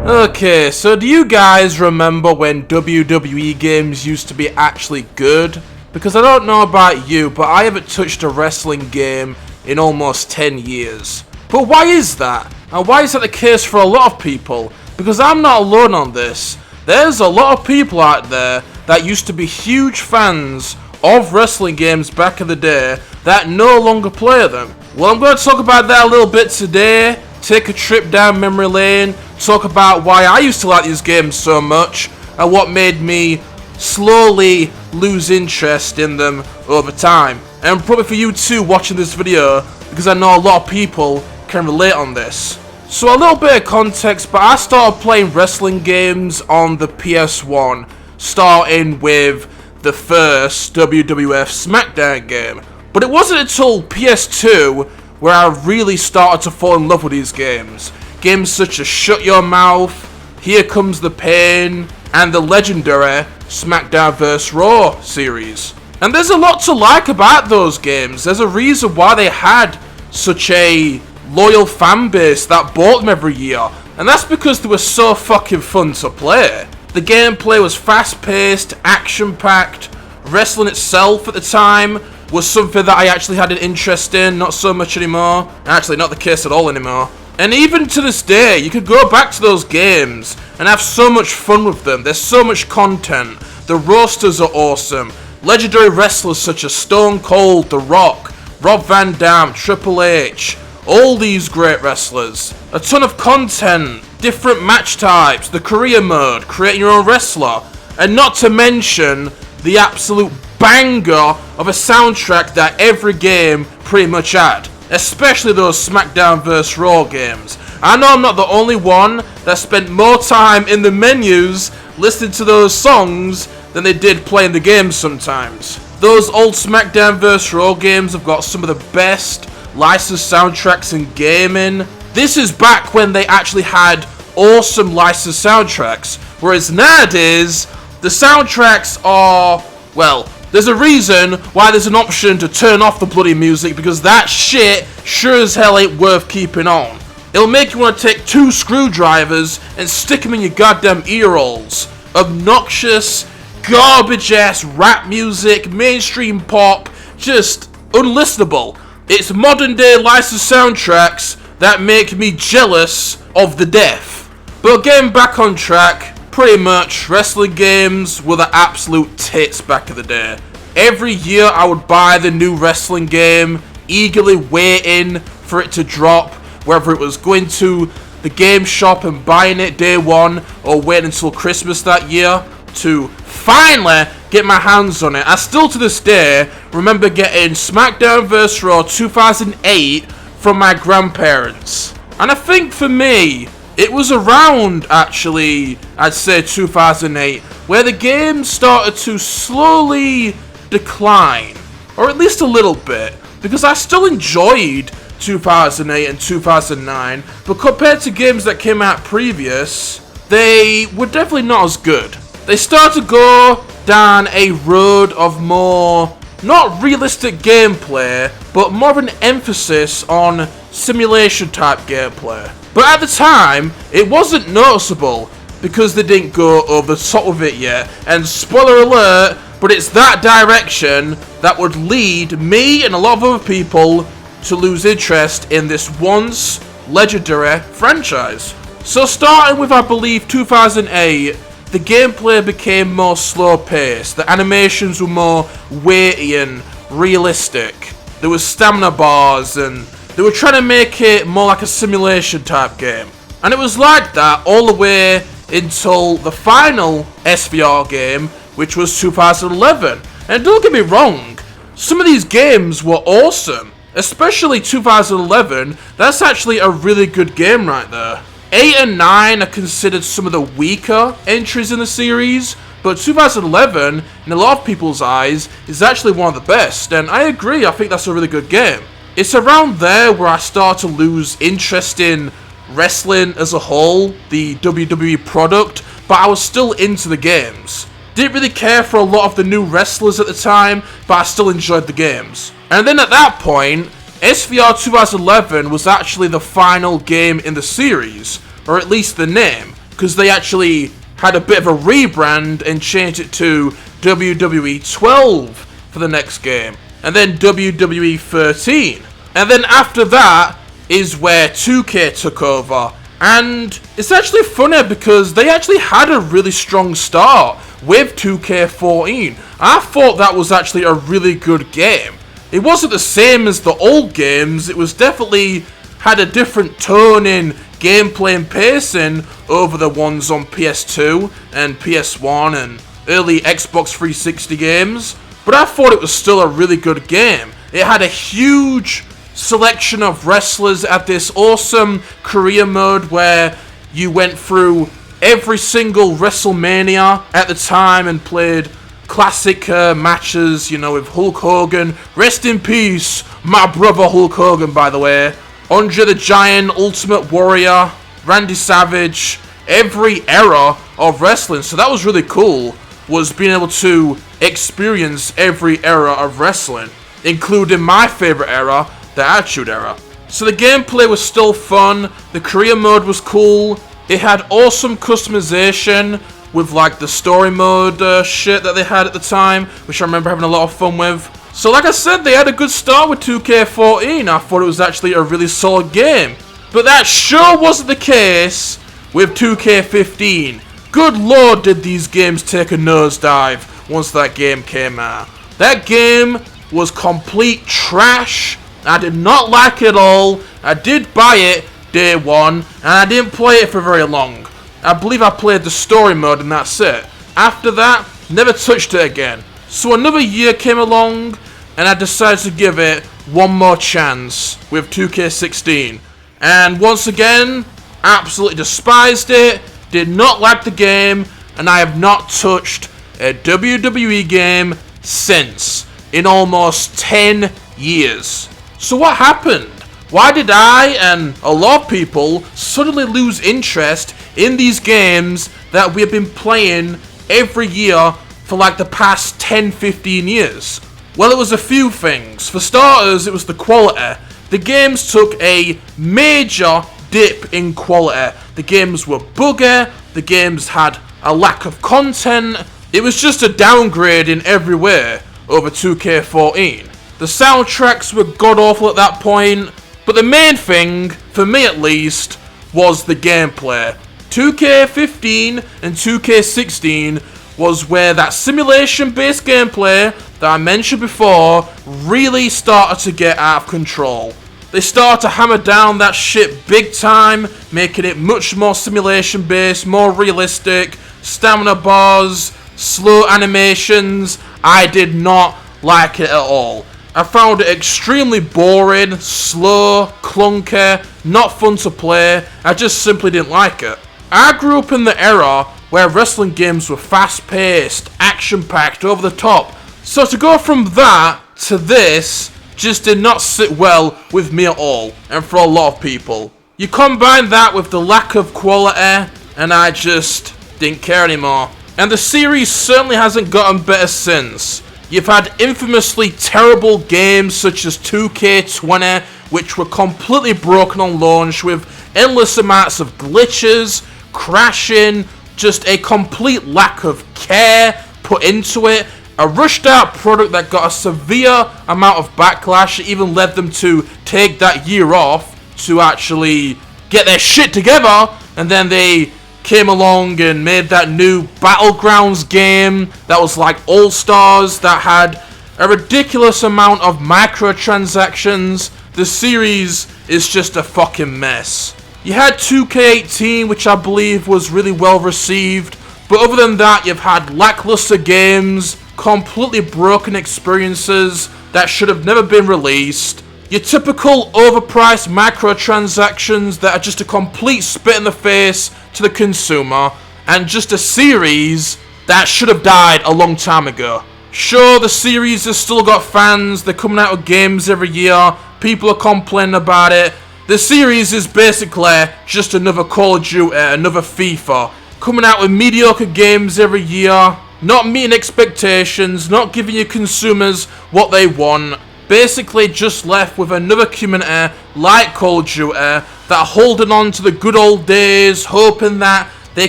Okay, so do you guys remember when WWE games used to be actually good? Because I don't know about you, but I haven't touched a wrestling game in almost 10 years. But why is that? And why is that the case for a lot of people? Because I'm not alone on this. There's a lot of people out there that used to be huge fans of wrestling games back in the day that no longer play them. Well, I'm going to talk about that a little bit today, take a trip down memory lane, talk about why I used to like these games so much and what made me slowly lose interest in them over time. And probably for you too watching this video, because I know a lot of people can relate on this. So a little bit of context, but I started playing wrestling games on the PS1, starting with the first WWF SmackDown game. But it wasn't until PS2 where I really started to fall in love with these games. Games such as Shut Your Mouth, Here Comes the Pain, and the legendary SmackDown vs. Raw series. And there's a lot to like about those games. There's a reason why they had such a loyal fan base that bought them every year. And that's because they were so fucking fun to play. The gameplay was fast-paced, action-packed. Wrestling itself at the time was something that I actually had an interest in, not so much anymore. Actually, not the case at all anymore. And even to this day, you could go back to those games and have so much fun with them. There's so much content. The rosters are awesome. Legendary wrestlers such as Stone Cold, The Rock, Rob Van Dam, Triple H, all these great wrestlers. A ton of content, different match types, the career mode, creating your own wrestler, and not to mention the absolute banger of a soundtrack that every game pretty much had. Especially those SmackDown vs. Raw games. I know I'm not the only one that spent more time in the menus listening to those songs than they did playing the games sometimes. Those old SmackDown vs. Raw games have got some of the best licensed soundtracks in gaming. This is back when they actually had awesome licensed soundtracks, whereas nowadays the soundtracks are, well, there's a reason why there's an option to turn off the bloody music, because that shit sure as hell ain't worth keeping on. It'll make you want to take 2 screwdrivers and stick them in your goddamn ear holes. Obnoxious, garbage ass rap music, mainstream pop, just unlistenable. It's modern day licensed soundtracks that make me jealous of the deaf. But getting back on track, pretty much, wrestling games were the absolute tits back in the day. Every year I would buy the new wrestling game, eagerly waiting for it to drop, whether it was going to the game shop and buying it day one, or waiting until Christmas that year to finally get my hands on it. I still to this day remember getting SmackDown vs. Raw 2008 from my grandparents. And I think for me, it was around, actually, I'd say 2008, where the game started to slowly decline. Or at least a little bit. Because I still enjoyed 2008 and 2009, but compared to games that came out previous, they were definitely not as good. They started to go down a road of more, not realistic gameplay, but more of an emphasis on simulation type gameplay. But at the time, it wasn't noticeable because they didn't go over the top of it yet. And spoiler alert, but it's that direction that would lead me and a lot of other people to lose interest in this once legendary franchise. So starting with, I believe, 2008, the gameplay became more slow paced. The animations were more weighty and realistic. There was stamina bars and they were trying to make it more like a simulation type game. And it was like that all the way until the final SVR game, which was 2011. And don't get me wrong, some of these games were awesome. Especially 2011, that's actually a really good game right there. 8 and 9 are considered some of the weaker entries in the series, but 2011, in a lot of people's eyes, is actually one of the best. And I agree, I think that's a really good game. It's around there where I start to lose interest in wrestling as a whole, the WWE product, but I was still into the games. Didn't really care for a lot of the new wrestlers at the time, but I still enjoyed the games. And then at that point, SVR 2011 was actually the final game in the series, or at least the name. because they actually had a bit of a rebrand and changed it to WWE 12 for the next game, and then WWE 13. And then after that is where 2K took over. And it's actually funny because they actually had a really strong start with 2K14. I thought that was actually a really good game. It wasn't the same as the old games, it was definitely had a different tone in gameplay and pacing over the ones on PS2 and PS1 and early Xbox 360 games, but I thought it was still a really good game. It had a huge selection of wrestlers at this awesome career mode where you went through every single WrestleMania at the time and played classic matches, you know, with Hulk Hogan. Rest in peace, my brother Hulk Hogan, by the way. Andre the Giant, Ultimate Warrior, Randy Savage, every era of wrestling. So that was really cool, was being able to experience every era of wrestling, including my favorite era, the Attitude Era. So the gameplay was still fun, the career mode was cool, it had awesome customization with like the story mode shit that they had at the time, which I remember having a lot of fun with. So like I said, they had a good start with 2K14, I thought it was actually a really solid game. But that sure wasn't the case with 2K15. Good lord, did these games take a nosedive once that game came out. That game was complete trash. I did not like it at all. I did buy it day one, and I didn't play it for very long. I believe I played the story mode and that's it. After that, never touched it again. So another year came along, and I decided to give it one more chance with 2K16. And once again, absolutely despised it, did not like the game, and I have not touched a WWE game since, in almost 10 years. So what happened? Why did I and a lot of people suddenly lose interest in these games that we have been playing every year for like the past 10-15 years? Well, it was a few things. For starters, it was the quality. The games took a major dip in quality. The games were buggy, the games had a lack of content. It was just a downgrade in every way over 2K14. The soundtracks were god-awful at that point, but the main thing, for me at least, was the gameplay. 2K15 and 2K16 was where that simulation-based gameplay that I mentioned before really started to get out of control. They started to hammer down that shit big time, making it much more simulation-based, more realistic, stamina bars, slow animations. I did not like it at all. I found it extremely boring, slow, clunky, not fun to play. I just simply didn't like it. I grew up in the era where wrestling games were fast-paced, action-packed, over the top. So to go from that to this just did not sit well with me at all, and for a lot of people. You combine that with the lack of quality, and I just didn't care anymore. And the series certainly hasn't gotten better since. You've had infamously terrible games such as 2K20, which were completely broken on launch with endless amounts of glitches, crashing, just a complete lack of care put into it. A rushed out product that got a severe amount of backlash. It even led them to take that year off to actually get their shit together, and then they came along and made that new Battlegrounds game that was like All-Stars that had a ridiculous amount of microtransactions. The series is just a fucking mess. You had 2K18, which I believe was really well received, but other than that, you've had lackluster games, completely broken experiences that should have never been released, your typical overpriced microtransactions that are just a complete spit in the face to the consumer, and just a series that should have died a long time ago. Sure, the series has still got fans, they're coming out with games every year, people are complaining about it. The series is basically just another Call of Duty, another FIFA, coming out with mediocre games every year, not meeting expectations, not giving your consumers what they want, basically just left with another community like Call of Duty that are holding on to the good old days, hoping that they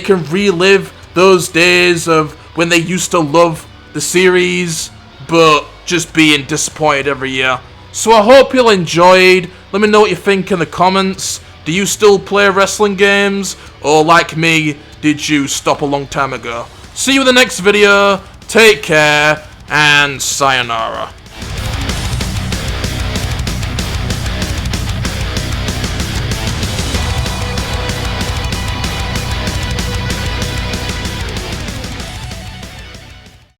can relive those days of when they used to love the series, but just being disappointed every year. So I hope you enjoyed. Let me know what you think in the comments. Do you still play wrestling games? Or like me, did you stop a long time ago? See you in the next video. Take care, and sayonara.